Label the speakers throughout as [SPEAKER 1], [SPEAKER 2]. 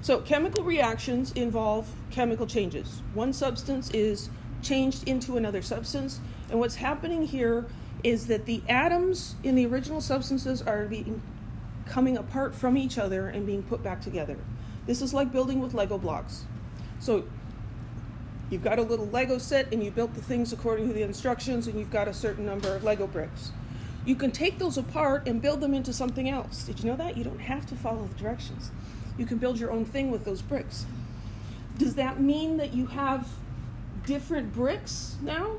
[SPEAKER 1] So chemical reactions involve chemical changes. One substance is changed into another substance, and what's happening here is that the atoms in the original substances are coming apart from each other and being put back together. This is like building with Lego blocks. So you've got a little Lego set and you built the things according to the instructions, and you've got a certain number of Lego bricks. You can take those apart and build them into something else. Did you know that? You don't have to follow the directions. You can build your own thing with those bricks. Does that mean that you have different bricks now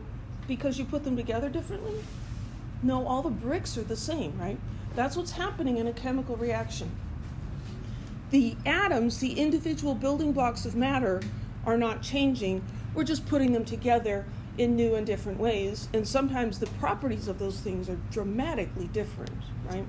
[SPEAKER 1] because you put them together differently? No, all the bricks are the same, right? That's what's happening in a chemical reaction. The atoms, the individual building blocks of matter, are not changing. We're just putting them together in new and different ways, and sometimes the properties of those things are dramatically different, right?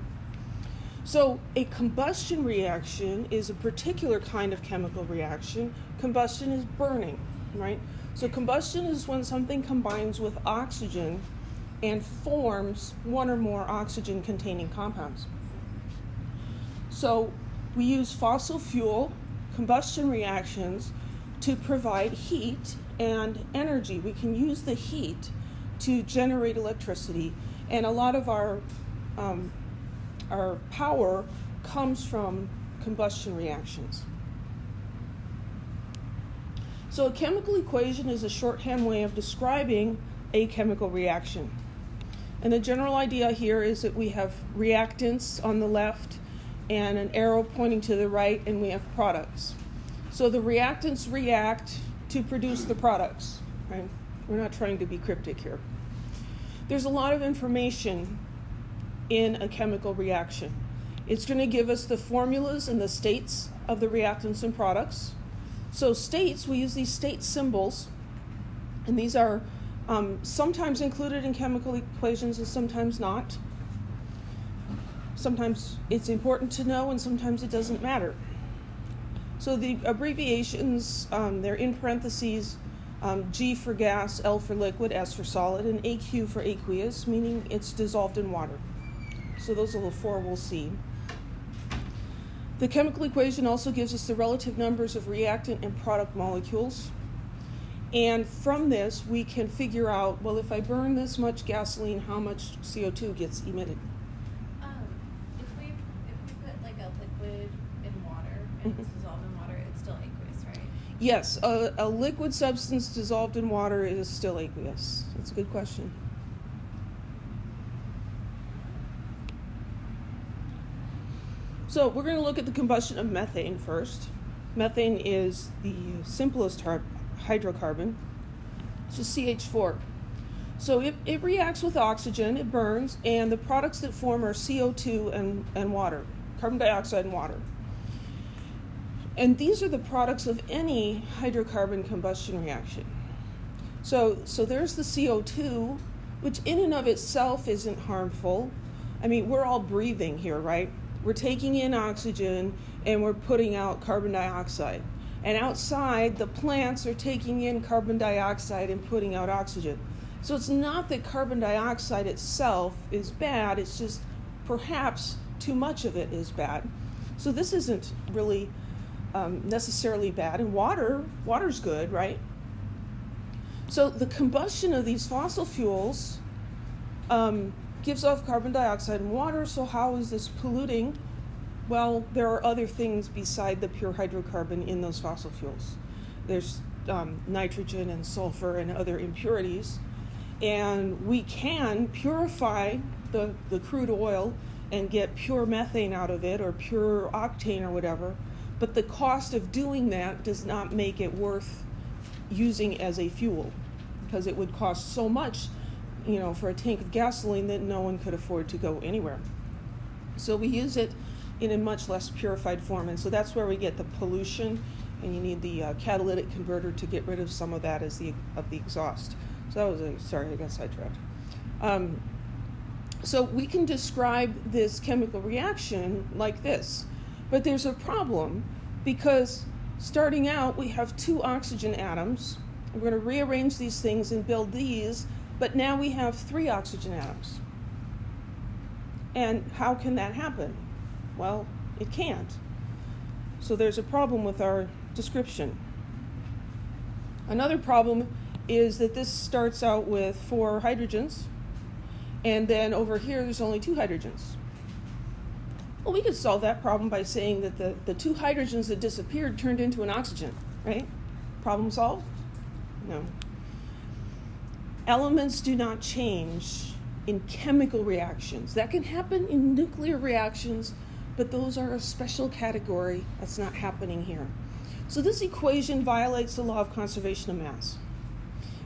[SPEAKER 1] So a combustion reaction is a particular kind of chemical reaction. Combustion is burning, right? So combustion is when something combines with oxygen and forms one or more oxygen-containing compounds. So we use fossil fuel combustion reactions to provide heat and energy. We can use the heat to generate electricity, and a lot of our power comes from combustion reactions. So a chemical equation is a shorthand way of describing a chemical reaction. And the general idea here is that we have reactants on the left and an arrow pointing to the right, and we have products. So the reactants react to produce the products, right? We're not trying to be cryptic here. There's a lot of information in a chemical reaction. It's going to give us the formulas and the states of the reactants and products. So states, we use these state symbols, and these are sometimes included in chemical equations and sometimes not. Sometimes it's important to know and sometimes it doesn't matter. So the abbreviations, they're in parentheses, G for gas, L for liquid, S for solid, and AQ for aqueous, meaning it's dissolved in water. So those are the four we'll see. The chemical equation also gives us the relative numbers of reactant and product molecules. And from this, we can figure out, well, if I burn this much gasoline, how much CO2 gets emitted?
[SPEAKER 2] If we put like a liquid in water and it's dissolved in water, it's still aqueous, right?
[SPEAKER 1] Yes, a liquid substance dissolved in water is still aqueous. That's a good question. So we're going to look at the combustion of methane first. Methane is the simplest hydrocarbon. It's just CH4. So it reacts with oxygen, it burns, and the products that form are CO2 and water, carbon dioxide and water. And these are the products of any hydrocarbon combustion reaction. So there's the CO2, which in and of itself isn't harmful. I mean, we're all breathing here, right? We're taking in oxygen and we're putting out carbon dioxide. And outside, the plants are taking in carbon dioxide and putting out oxygen. So it's not that carbon dioxide itself is bad, it's just perhaps too much of it is bad. So this isn't really necessarily bad. And water's good, right? So the combustion of these fossil fuels gives off carbon dioxide and water, so how is this polluting? Well, there are other things beside the pure hydrocarbon in those fossil fuels. There's nitrogen and sulfur and other impurities, and we can purify the crude oil and get pure methane out of it or pure octane or whatever, but the cost of doing that does not make it worth using as a fuel, because it would cost so much for a tank of gasoline that no one could afford to go anywhere. So we use it in a much less purified form, and so that's where we get the pollution, and you need the catalytic converter to get rid of some of that of the exhaust. So that was sorry, I got sidetracked. So we can describe this chemical reaction like this, but there's a problem, because starting out we have 2 oxygen atoms. We're going to rearrange these things and build these, but now we have 3 oxygen atoms. And how can that happen? Well, it can't. So there's a problem with our description. Another problem is that this starts out with 4 hydrogens, and then over here there's only 2 hydrogens. Well, we could solve that problem by saying that the 2 hydrogens that disappeared turned into an oxygen, right? Problem solved? No. Elements do not change in chemical reactions. That can happen in nuclear reactions, but those are a special category. That's not happening here. So this equation violates the law of conservation of mass.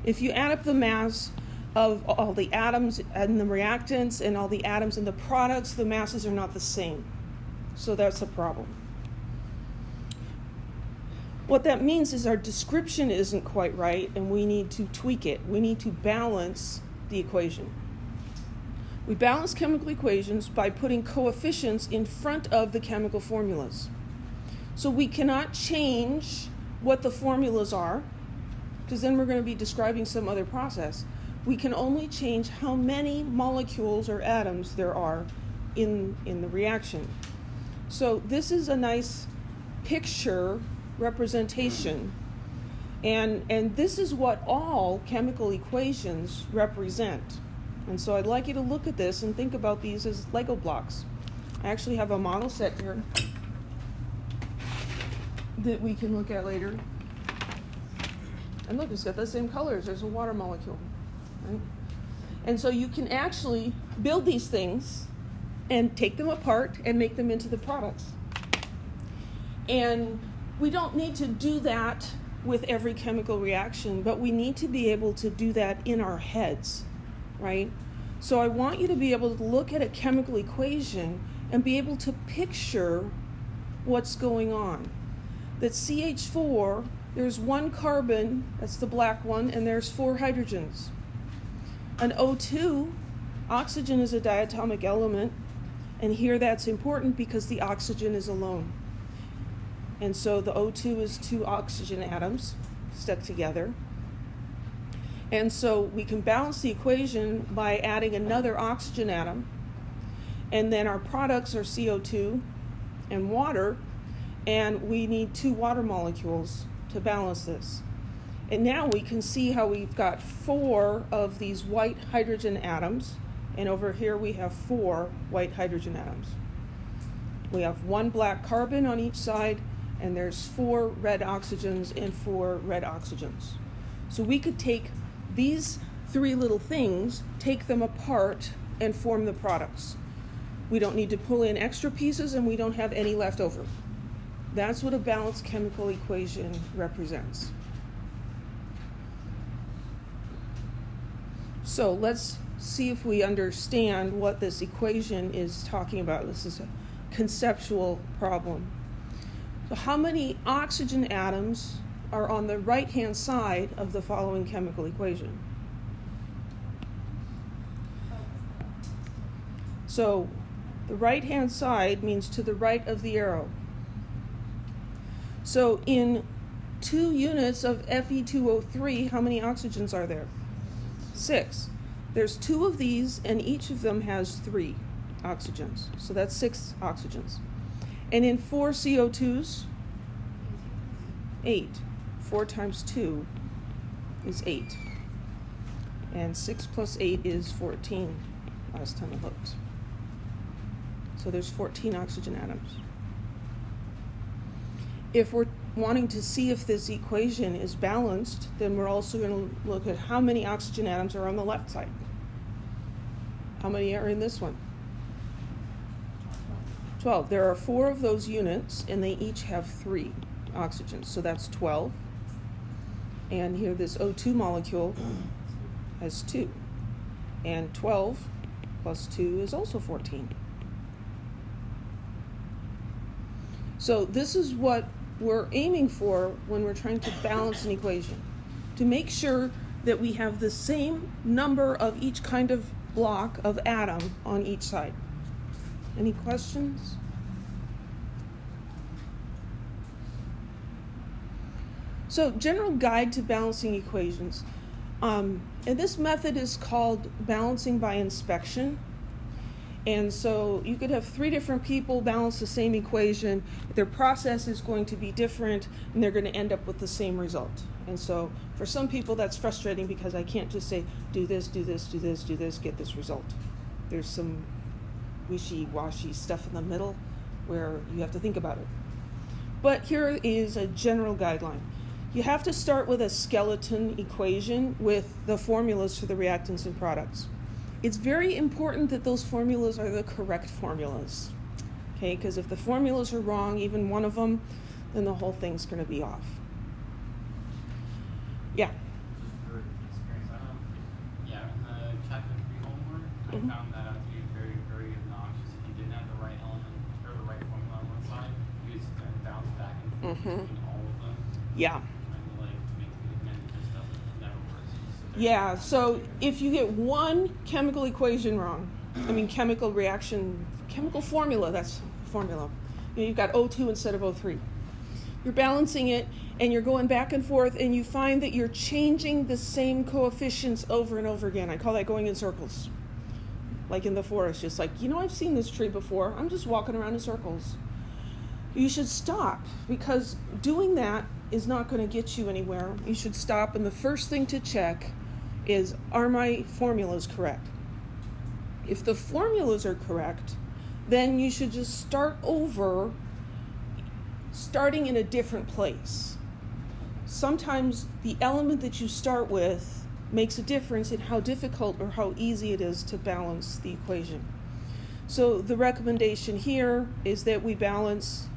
[SPEAKER 1] If you add up the mass of all the atoms and the reactants and all the atoms and the products, the masses are not the same. So that's a problem. What that means is our description isn't quite right, and we need to tweak it. We need to balance the equation. We balance chemical equations by putting coefficients in front of the chemical formulas. So we cannot change what the formulas are, because then we're going to be describing some other process. We can only change how many molecules or atoms there are in the reaction. So this is a nice picture representation, and this is what all chemical equations represent. And so I'd like you to look at this and think about these as Lego blocks. I actually have a model set here that we can look at later. And look, it's got the same colors. There's a water molecule, right? And so you can actually build these things and take them apart and make them into the products. And we don't need to do that with every chemical reaction, but we need to be able to do that in our heads, right? So I want you to be able to look at a chemical equation and be able to picture what's going on. That CH4, there's 1 carbon, that's the black one, and there's 4 hydrogens. An O2, oxygen is a diatomic element, and here that's important because the oxygen is alone. And so the O2 is 2 oxygen atoms stuck together. And so we can balance the equation by adding another oxygen atom. And then our products are CO2 and water, and we need 2 water molecules to balance this. And now we can see how we've got 4 of these white hydrogen atoms, and over here we have 4 white hydrogen atoms. We have 1 black carbon on each side, and there's 4 red oxygens and 4 red oxygens. So we could take these 3 little things, take them apart, and form the products. We don't need to pull in extra pieces, and we don't have any left over. That's what a balanced chemical equation represents. So let's see if we understand what this equation is talking about. This is a conceptual problem. So how many oxygen atoms are on the right-hand side of the following chemical equation? So the right-hand side means to the right of the arrow. So in 2 units of Fe2O3, how many oxygens are there? 6. There's 2 of these, and each of them has 3 oxygens. So that's 6 oxygens. And in 4 CO2s, 8. 4 times 2 is 8. And 6 plus 8 is 14, last time I looked. So there's 14 oxygen atoms. If we're wanting to see if this equation is balanced, then we're also going to look at how many oxygen atoms are on the left side. How many are in this one? 12. There are 4 of those units, and they each have 3 oxygens, so that's 12. And here this O2 molecule has 2. And 12 plus 2 is also 14. So this is what we're aiming for when we're trying to balance an equation, to make sure that we have the same number of each kind of block of atom on each side. Any questions? So, general guide to balancing equations. And this method is called balancing by inspection. And so you could have 3 different people balance the same equation. Their process is going to be different, and they're going to end up with the same result. And so for some people, that's frustrating because I can't just say, do this, do this, do this, do this, get this result. There's some wishy-washy stuff in the middle where you have to think about it. But here is a general guideline. You have to start with a skeleton equation with the formulas for the reactants and products. It's very important that those formulas are the correct formulas, okay? Because if the formulas are wrong, even one of them, then the whole thing's going to be off. Yeah?
[SPEAKER 3] Just for experience, in the chapter 3 homework, I found that out to be very, very obnoxious. If you didn't have the right element or the right formula on one side, you just bounce back and forth between all of them.
[SPEAKER 1] Yeah.
[SPEAKER 3] Yeah,
[SPEAKER 1] so if you get one chemical equation wrong, chemical reaction, chemical formula, that's formula. You've got O2 instead of O3. You're balancing it, and you're going back and forth, and you find that you're changing the same coefficients over and over again. I call that going in circles. Like in the forest, just like, I've seen this tree before. I'm just walking around in circles. You should stop, because doing that is not going to get you anywhere. You should stop, and the first thing to check is, are my formulas correct? If the formulas are correct, then you should just start over, starting in a different place. Sometimes the element that you start with makes a difference in how difficult or how easy it is to balance the equation. So the recommendation here is that we balance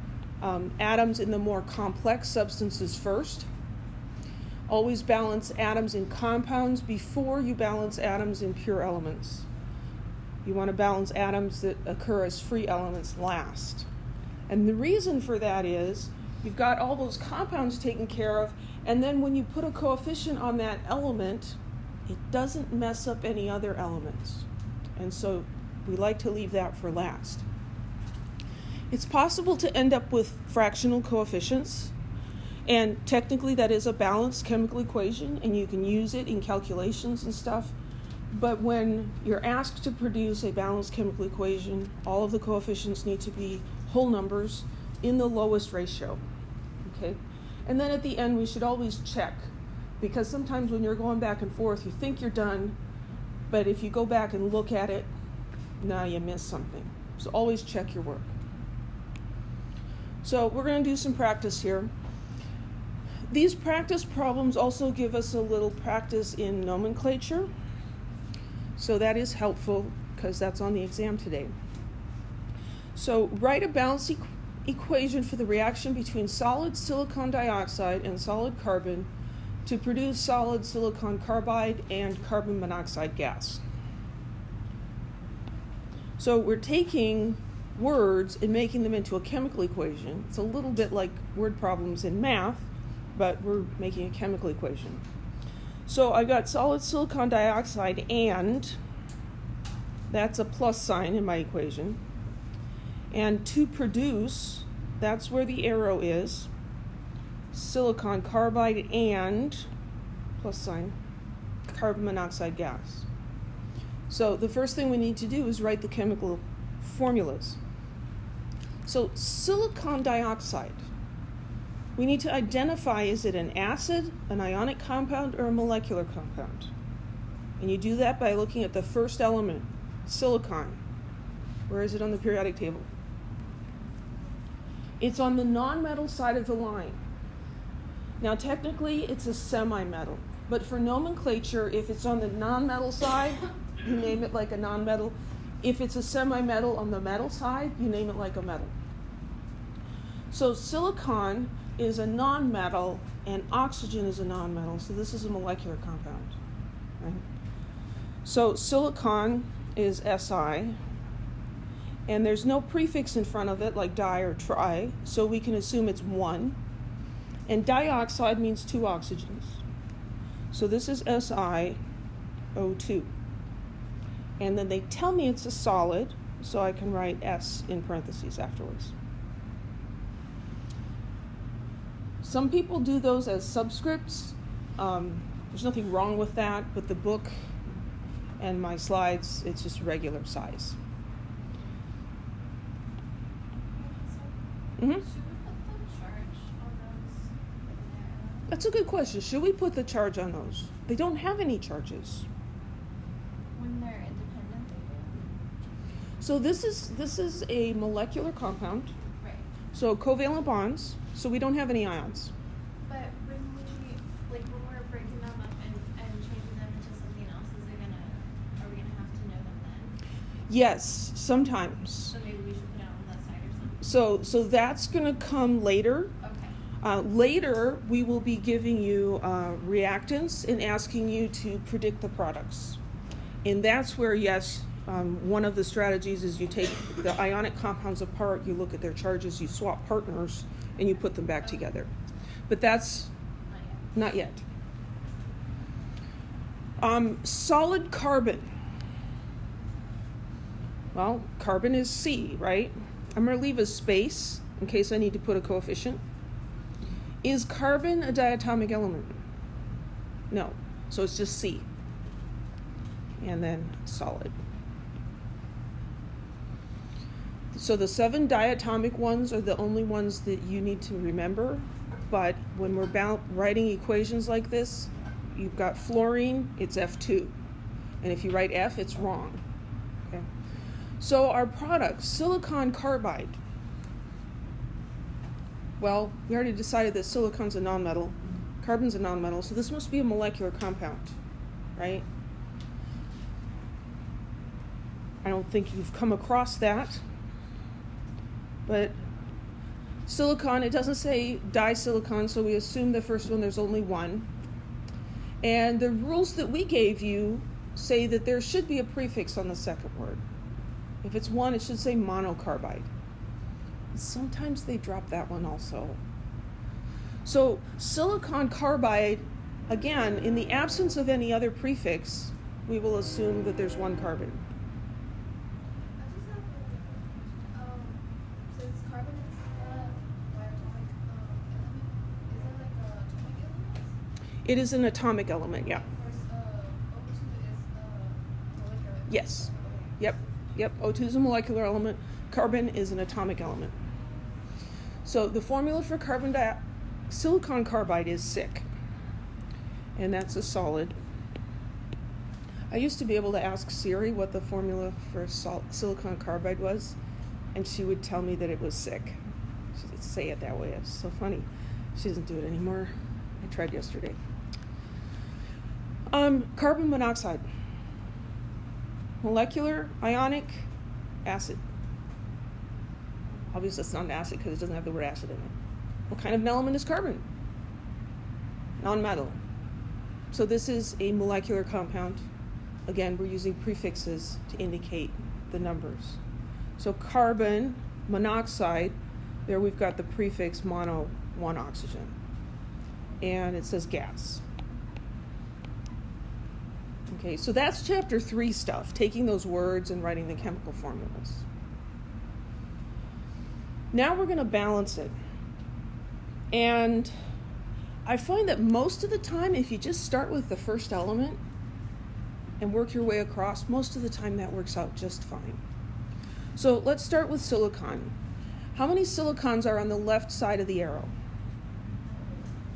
[SPEAKER 1] atoms in the more complex substances first. Always balance atoms in compounds before you balance atoms in pure elements. You want to balance atoms that occur as free elements last. And the reason for that is you've got all those compounds taken care of, and then when you put a coefficient on that element, it doesn't mess up any other elements. And so we like to leave that for last. It's possible to end up with fractional coefficients. And technically that is a balanced chemical equation, and you can use it in calculations and stuff. But when you're asked to produce a balanced chemical equation, all of the coefficients need to be whole numbers in the lowest ratio, okay? And then at the end, we should always check, because sometimes when you're going back and forth, you think you're done, but if you go back and look at it, now you miss something. So always check your work. So we're going to do some practice here. These practice problems also give us a little practice in nomenclature. So that is helpful because that's on the exam today. So write a balanced equation for the reaction between solid silicon dioxide and solid carbon to produce solid silicon carbide and carbon monoxide gas. So we're taking words and making them into a chemical equation. It's a little bit like word problems in math, but we're making a chemical equation. So I've got solid silicon dioxide, and that's a plus sign in my equation. And to produce, that's where the arrow is, silicon carbide and, plus sign, carbon monoxide gas. So the first thing we need to do is write the chemical formulas. So silicon dioxide, we need to identify, is it an acid, an ionic compound, or a molecular compound? And you do that by looking at the first element, silicon. Where is it on the periodic table? It's on the nonmetal side of the line. Now technically it's a semi-metal, but for nomenclature, if it's on the nonmetal side, you name it like a nonmetal. If it's a semi-metal on the metal side, you name it like a metal. So silicon is a nonmetal and oxygen is a nonmetal, so this is a molecular compound, right? So silicon is Si, and there's no prefix in front of it like di or tri, so we can assume it's 1. And dioxide means 2 oxygens. So this is SiO2. And then they tell me it's a solid, so I can write S in parentheses afterwards. Some people do those as subscripts. There's nothing wrong with that, but the book and my slides, it's just regular size. Mm-hmm.
[SPEAKER 2] Should we put the charge on those in there?
[SPEAKER 1] That's a good question. Should we put the charge on those? They don't have any charges.
[SPEAKER 2] When they're independent, they do.
[SPEAKER 1] So this is a molecular compound.
[SPEAKER 2] Right.
[SPEAKER 1] So covalent bonds. So we don't have any ions.
[SPEAKER 2] But when we're breaking them up and changing them into something else, are we gonna have to know them then?
[SPEAKER 1] Yes, sometimes.
[SPEAKER 2] So maybe we should put it on that side or something.
[SPEAKER 1] So that's going to come later.
[SPEAKER 2] Okay.
[SPEAKER 1] Later, we will be giving you reactants and asking you to predict the products. And that's where, yes, one of the strategies is you take the ionic compounds apart, you look at their charges, you swap partners, and you put them back together. But that's not yet. Solid carbon. Well, carbon is C, right? I'm going to leave a space in case I need to put a coefficient. Is carbon a diatomic element? No. So it's just C. And then solid. So the 7 diatomic ones are the only ones that you need to remember. But when we're writing equations like this, you've got fluorine, it's F2. And if you write F, it's wrong. Okay. So our product, silicon carbide. Well, we already decided that silicon's a nonmetal, carbon's a nonmetal, so this must be a molecular compound, right? I don't think you've come across that. But silicon, it doesn't say disilicon, so we assume the first one there's only one. And the rules that we gave you say that there should be a prefix on the second word. If it's one, it should say monocarbide. Sometimes they drop that one also. So silicon carbide, again, in the absence of any other prefix, we will assume that there's one carbon.
[SPEAKER 2] I just have a since carbon is a diatomic element, is it like a atomic element?
[SPEAKER 1] It is an atomic element, yeah.
[SPEAKER 2] O2 is molecular.
[SPEAKER 1] Yes.
[SPEAKER 2] Okay.
[SPEAKER 1] Yep. O2 is a molecular element. Carbon is an atomic element. So the formula for silicon carbide is SiC. And that's a solid. I used to be able to ask Siri what the formula for silicon carbide was, and she would tell me that it was SiC. She would say it that way. It's so funny. She doesn't do it anymore. I tried yesterday. Carbon monoxide. Molecular, ionic, acid. Obviously, it's not an acid because it doesn't have the word acid in it. What kind of an element is carbon? Non-metal. So this is a molecular compound. Again, we're using prefixes to indicate the numbers. So carbon monoxide, there we've got the prefix mono, 1 oxygen. And it says gas. Okay, so that's chapter 3 stuff, taking those words and writing the chemical formulas. Now we're going to balance it. And I find that most of the time, if you just start with the first element and work your way across, most of the time that works out just fine. So let's start with silicon. How many silicons are on the left side of the arrow?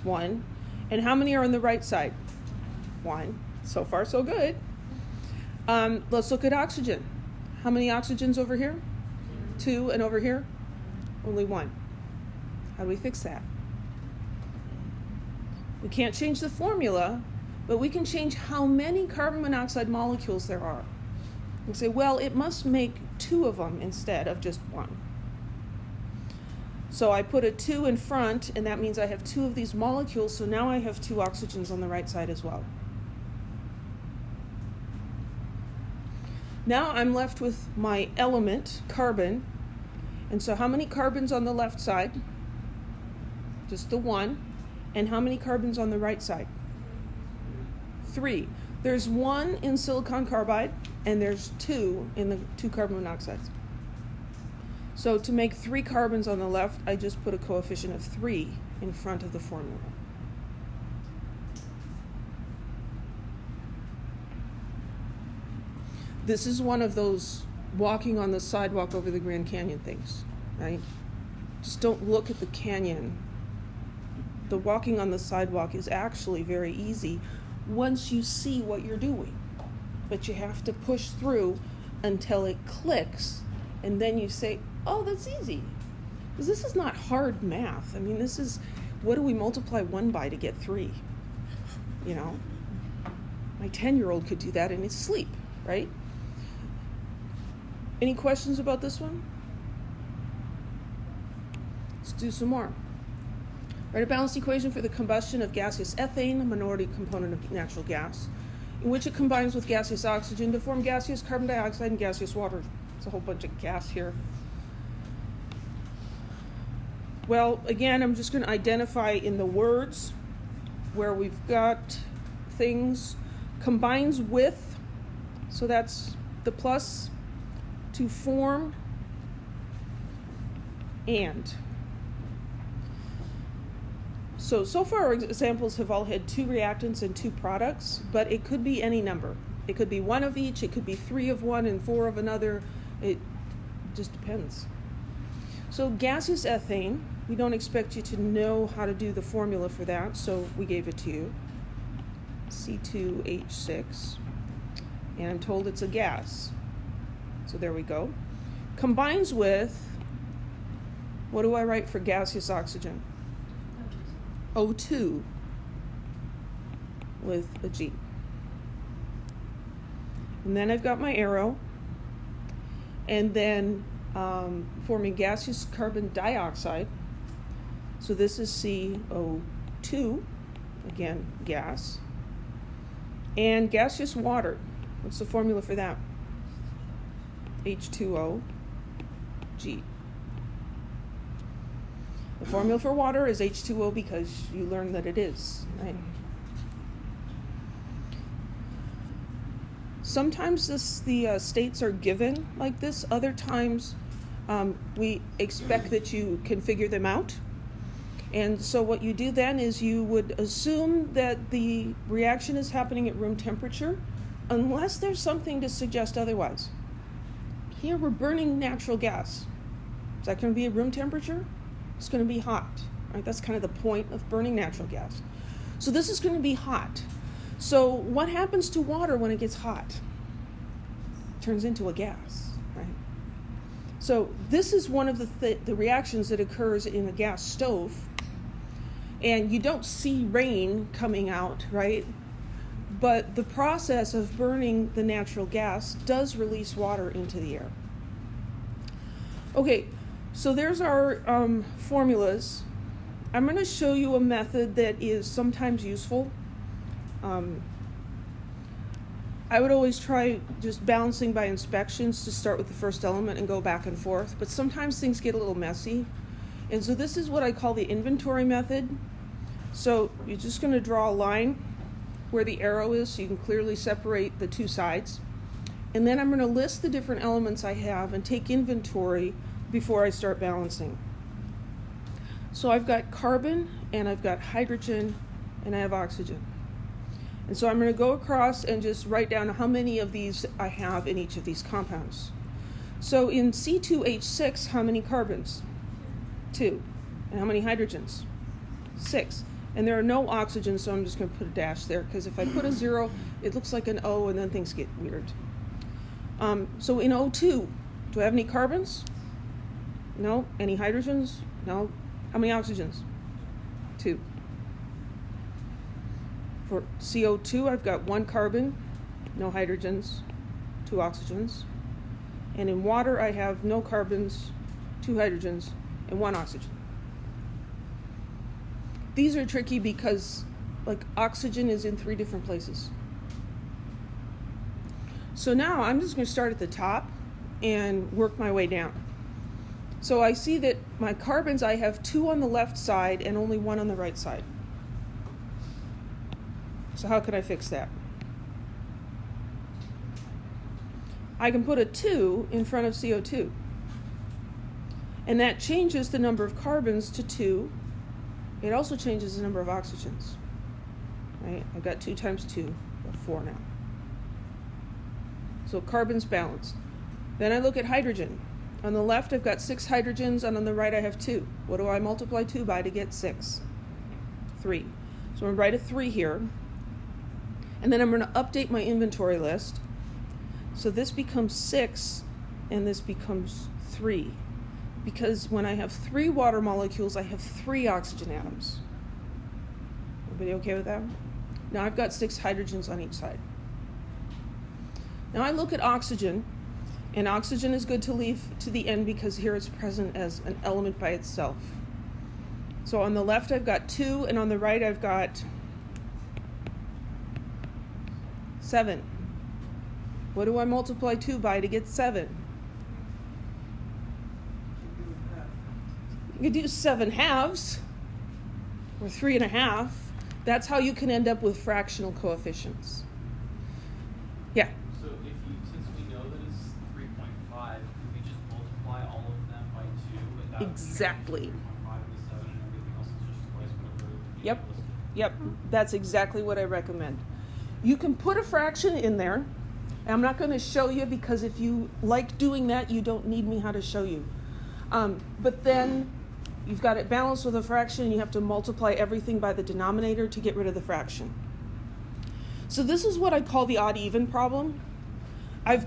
[SPEAKER 1] 1. And how many are on the right side? 1. So far, so good. Let's look at oxygen. How many oxygens over here? 2. And over here? Only 1. How do we fix that? We can't change the formula, but we can change how many carbon monoxide molecules there are. We say, well, it must make 2 of them instead of just 1. So I put a 2 in front, and that means I have 2 of these molecules, so now I have 2 oxygens on the right side as well. Now I'm left with my element, carbon. And so how many carbons on the left side? Just the 1. And how many carbons on the right side? 3. There's 1 in silicon carbide, and there's 2 in the 2 carbon monoxides. So to make 3 carbons on the left, I just put a coefficient of 3 in front of the formula. This is one of those walking on the sidewalk over the Grand Canyon things, right? Just don't look at the canyon. The walking on the sidewalk is actually very easy once you see what you're doing. But you have to push through until it clicks, and then you say, oh, that's easy. Because this is not hard math. I mean, this is, what do we multiply 1 by to get 3? You know? My 10-year-old could do that in his sleep, right? Any questions about this one? Let's do some more. Write a balanced equation for the combustion of gaseous ethane, a minority component of natural gas, in which it combines with gaseous oxygen to form gaseous carbon dioxide and gaseous water. It's a whole bunch of gas here. Well, again, I'm just going to identify in the words where we've got things combines with, so that's the plus, to form, and. So far our examples have all had 2 reactants and 2 products, but it could be any number. It could be 1 of each, it could be 3 of one and 4 of another. It just depends. So gaseous ethane, we don't expect you to know how to do the formula for that, so we gave it to you. C2H6. And I'm told it's a gas. So there we go. Combines with, what do I write for gaseous oxygen? O2 with a G. And then I've got my arrow. And then forming gaseous carbon dioxide. So this is CO2, again, gas. And gaseous water. What's the formula for that? H2O, G. The formula for water is H2O because you learned that it is, right? Sometimes the states are given like this. Other times we expect that you can figure them out. And so what you do then is you would assume that the reaction is happening at room temperature unless there's something to suggest otherwise. Here we're burning natural gas. Is that going to be at room temperature? It's going to be hot, right? That's kind of the point of burning natural gas. So this is going to be hot. So what happens to water when it gets hot? It turns into a gas, right? So this is one of the reactions that occurs in a gas stove. And you don't see rain coming out, right? But the process of burning the natural gas does release water into the air. Okay, so there's our formulas. I'm going to show you a method that is sometimes useful. I would always try just balancing by inspections to start with the first element and go back and forth, but sometimes things get a little messy. And so this is what I call the inventory method. So you're just going to draw a line where the arrow is so you can clearly separate the 2 sides. And then I'm going to list the different elements I have and take inventory before I start balancing. So I've got carbon, and I've got hydrogen, and I have oxygen. And so I'm going to go across and just write down how many of these I have in each of these compounds. So in C2H6, how many carbons? 2. And how many hydrogens? 6. And there are no oxygens, so I'm just going to put a dash there, because if I put a 0, it looks like an O, and then things get weird. So in O2, do I have any carbons? No. Any hydrogens? No. How many oxygens? 2. For CO2, I've got 1 carbon, no hydrogens, 2 oxygens. And in water, I have no carbons, 2 hydrogens, and 1 oxygen. These are tricky because, like, oxygen is in 3 different places. So now I'm just going to start at the top and work my way down. So I see that my carbons, I have 2 on the left side and only 1 on the right side. So how can I fix that? I can put a 2 in front of CO2. And that changes the number of carbons to 2. It also changes the number of oxygens. Right? I've got 2 times 2, 4 now. So carbon's balanced. Then I look at hydrogen. On the left, I've got 6 hydrogens, and on the right, I have 2. What do I multiply 2 by to get 6? 3. So I'm going to write a 3 here. And then I'm going to update my inventory list. So this becomes 6, and this becomes 3. Because when I have 3 water molecules, I have 3 oxygen atoms. Everybody okay with that? Now I've got 6 hydrogens on each side. Now I look at oxygen, and oxygen is good to leave to the end because here it's present as an element by itself. So on the left I've got 2, and on the right I've got 7. What do I multiply 2 by to get 7? You could do 7 halves, or 3 1/2. That's how you can end up with fractional coefficients. Yeah?
[SPEAKER 3] So since we know that it's 3.5, could we just multiply all of them by 2? And that
[SPEAKER 1] Exactly.
[SPEAKER 3] 3.5 and the 7 and everything else is just twice whatever the
[SPEAKER 1] Yep.
[SPEAKER 3] listed.
[SPEAKER 1] Yep, that's exactly what I recommend. You can put a fraction in there. And I'm not going to show you because if you like doing that, you don't need me how to show you. But then you've got it balanced with a fraction, and you have to multiply everything by the denominator to get rid of the fraction. So this is what I call the odd-even problem. I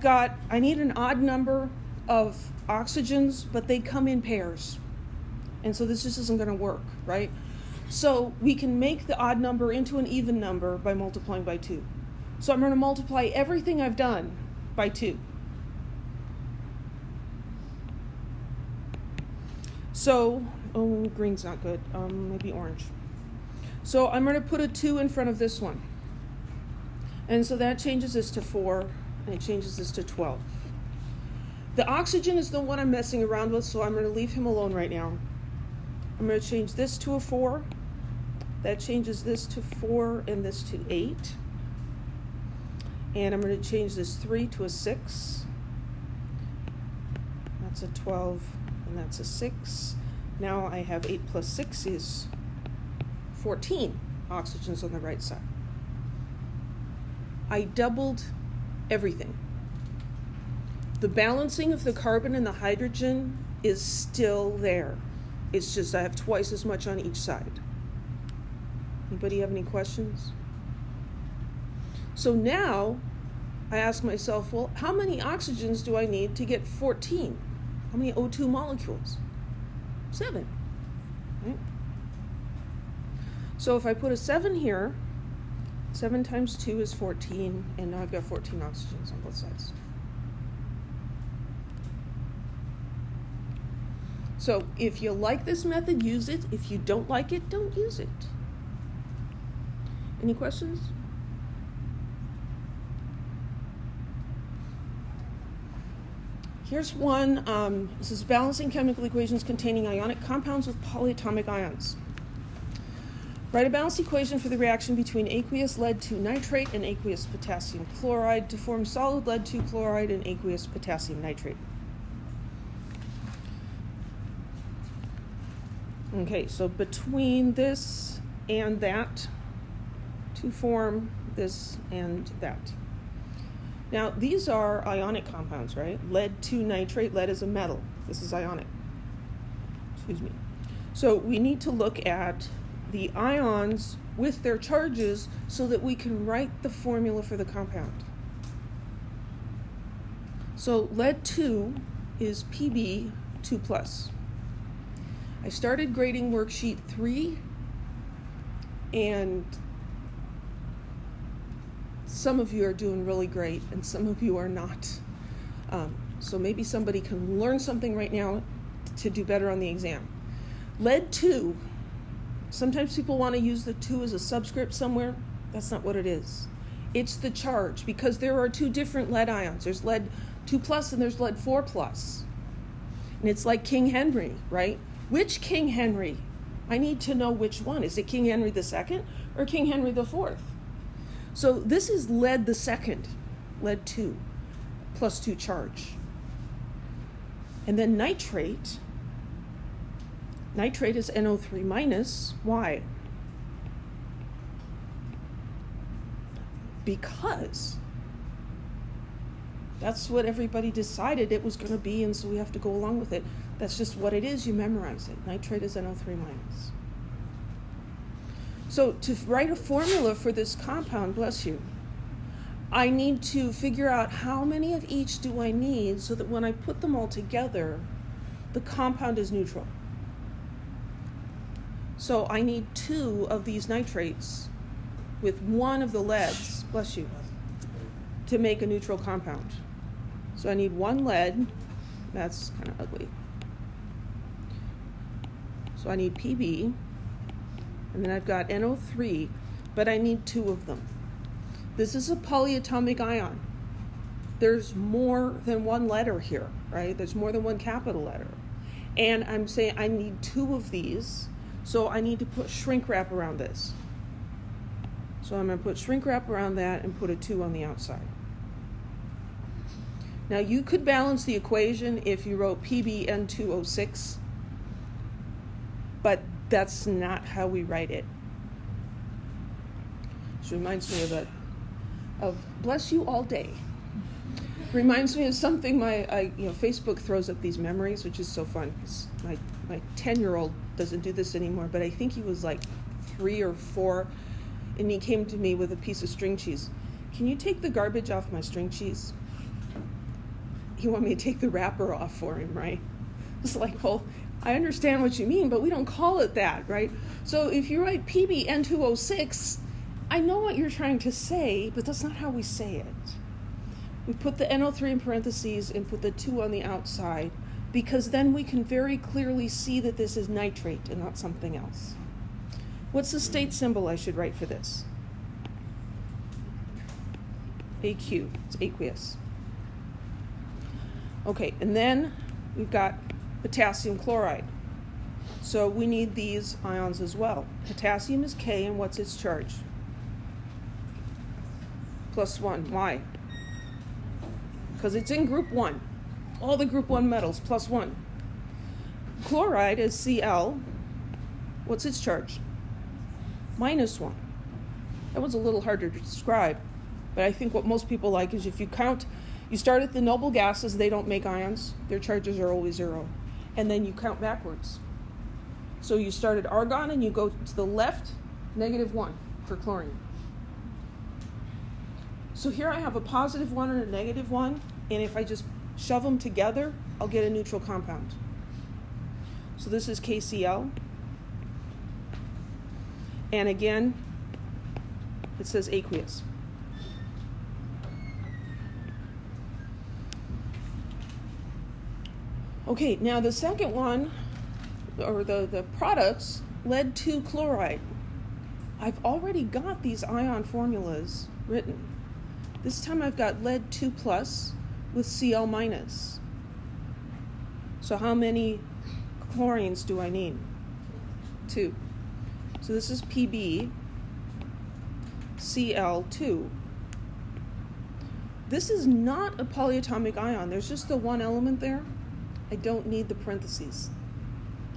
[SPEAKER 1] need an odd number of oxygens, but they come in pairs. And so this just isn't going to work, right? So we can make the odd number into an even number by multiplying by 2. So I'm going to multiply everything I've done by 2. So, green's not good. Maybe orange. So I'm going to put a 2 in front of this one. And so that changes this to 4, and it changes this to 12. The oxygen is the one I'm messing around with, so I'm going to leave him alone right now. I'm going to change this to a 4. That changes this to 4 and this to 8. And I'm going to change this 3 to a 6. That's a 12, and that's a 6. Now I have 8 plus 6 is 14 oxygens on the right side. I doubled everything. The balancing of the carbon and the hydrogen is still there. It's just I have twice as much on each side. Anybody have any questions? So now I ask myself, well, how many oxygens do I need to get 14? How many O2 molecules? 7, right? So if I put a 7 here, 7 times 2 is 14, and now I've got 14 oxygens on both sides. So if you like this method, use it. If you don't like it, don't use it. Any questions? Here's one. This is balancing chemical equations containing ionic compounds with polyatomic ions. Write a balanced equation for the reaction between aqueous lead-2 nitrate and aqueous potassium chloride to form solid lead-2 chloride and aqueous potassium nitrate. Okay, so between this and that, to form this and that. Now, these are ionic compounds, right? Lead-2 nitrate, lead is a metal. This is ionic. Excuse me. So we need to look at the ions with their charges so that we can write the formula for the compound. So lead-2 is Pb2+. I started grading worksheet 3, and some of you are doing really great, and some of you are not. So maybe somebody can learn something right now to do better on the exam. Lead-2, sometimes people want to use the 2 as a subscript somewhere. That's not what it is. It's the charge, because there are 2 different lead ions. There's lead-2+ and there's lead-4+. And it's like King Henry, right? Which King Henry? I need to know which one. Is it King Henry II or King Henry IV? So this is lead the second, lead-2, +2 charge. And then nitrate is NO3-. Why? Because That's what everybody decided it was going to be, and so we have to go along with it. That's just what it is. You memorize it. Nitrate is NO3 minus. So to write a formula for this compound, bless you, I need to figure out how many of each do I need so that when I put them all together, the compound is neutral. So I need 2 of these nitrates with 1 of the leads, bless you, to make a neutral compound. So I need 1 lead. That's kind of ugly. So I need Pb, and then I've got NO3, but I need 2 of them. This is a polyatomic ion. There's more than 1 letter here, right? There's more than 1 capital letter. And I'm saying I need 2 of these, so I need to put shrink wrap around this. So I'm going to put shrink wrap around that and put a 2 on the outside. Now you could balance the equation if you wrote PbN2O6, but that's not how we write it. This reminds me of bless you all day. Reminds me of something Facebook throws up these memories, which is so fun because my 10-year-old doesn't do this anymore, but I think he was like 3 or 4, and he came to me with a piece of string cheese. Can you take the garbage off my string cheese? He wanted me to take the wrapper off for him, right? It's like, well, I understand what you mean, but we don't call it that, right? So if you write PbN2O6, I know what you're trying to say, but that's not how we say it. We put the NO3 in parentheses and put the 2 on the outside, because then we can very clearly see that this is nitrate and not something else. What's the state symbol I should write for this? AQ, it's aqueous. Okay, and then we've got potassium chloride. So we need these ions as well. Potassium is K, and what's its charge? +1. Why? Because it's in group 1. All the group 1 metals, +1. Chloride is Cl. What's its charge? -1. That was a little harder to describe, but I think what most people like is if you count, you start at the noble gases, they don't make ions. Their charges are always 0. And then you count backwards. So you start at argon and you go to the left, -1 for chlorine. So here I have a +1 and a -1, and if I just shove them together, I'll get a neutral compound. So this is KCl. And again, it says aqueous. Okay, now the second one, or the products, lead 2 chloride. I've already got these ion formulas written. This time I've got lead 2+ with Cl-. So how many chlorines do I need? 2. So this is Pb, Cl2. This is not a polyatomic ion. There's just the 1 element there. I don't need the parentheses.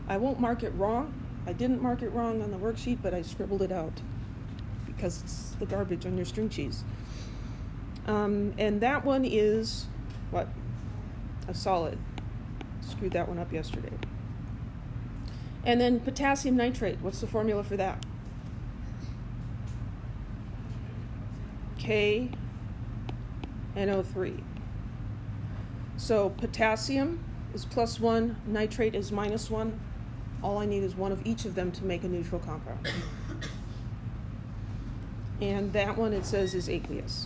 [SPEAKER 1] I won't mark it wrong. I didn't mark it wrong on the worksheet, but I scribbled it out because it's the garbage on your string cheese. And that one is, what? A solid. Screwed that one up yesterday. And then potassium nitrate. What's the formula for that? KNO3. So potassium is +1, nitrate is -1. All I need is 1 of each of them to make a neutral compound. And that one, it says, is aqueous.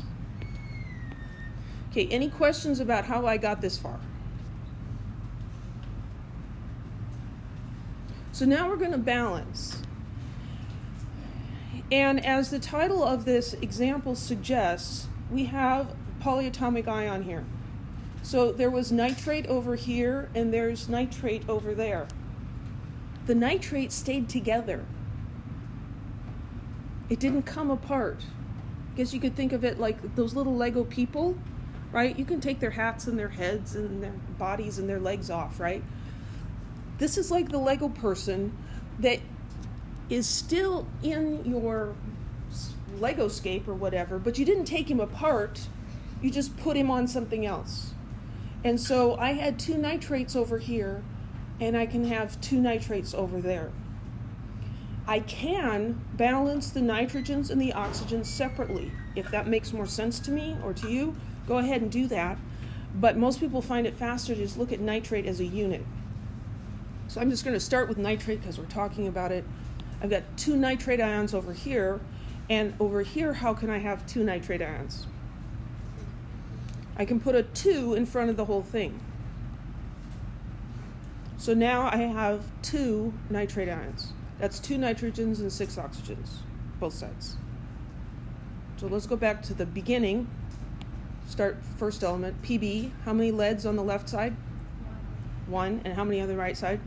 [SPEAKER 1] Okay, any questions about how I got this far? So now we're going to balance. And as the title of this example suggests, we have polyatomic ion here. So there was nitrate over here, and there's nitrate over there. The nitrate stayed together. It didn't come apart. I guess you could think of it like those little Lego people, right? You can take their hats and their heads and their bodies and their legs off, right? This is like the Lego person that is still in your Legoscape or whatever, but you didn't take him apart. you just put him on something else. And so I had 2 nitrates over here, and I can have 2 nitrates over there. I can balance the nitrogens and the oxygens separately. If that makes more sense to me or to you, go ahead and do that. But most people find it faster to just look at nitrate as a unit. So I'm just going to start with nitrate because we're talking about it. I've got 2 nitrate ions over here, and over here, how can I have 2 nitrate ions? I can put a 2 in front of the whole thing. So now I have 2 nitrate ions. That's 2 nitrogens and 6 oxygens, both sides. So let's go back to the beginning. Start first element, PB. How many leads on the left side? 1. And how many on the right side?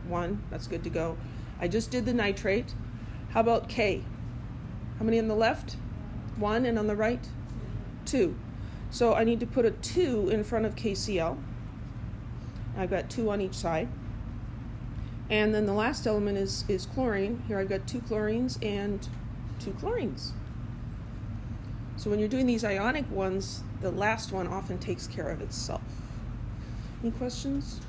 [SPEAKER 1] 1. That's good to go. I just did the nitrate. How about K? How many on the left? 1. And on the right? 2. So I need to put a 2 in front of KCl. I've got 2 on each side. And then the last element is chlorine. Here I've got 2 chlorines and 2 chlorines. So when you're doing these ionic ones, the last one often takes care of itself. Any questions?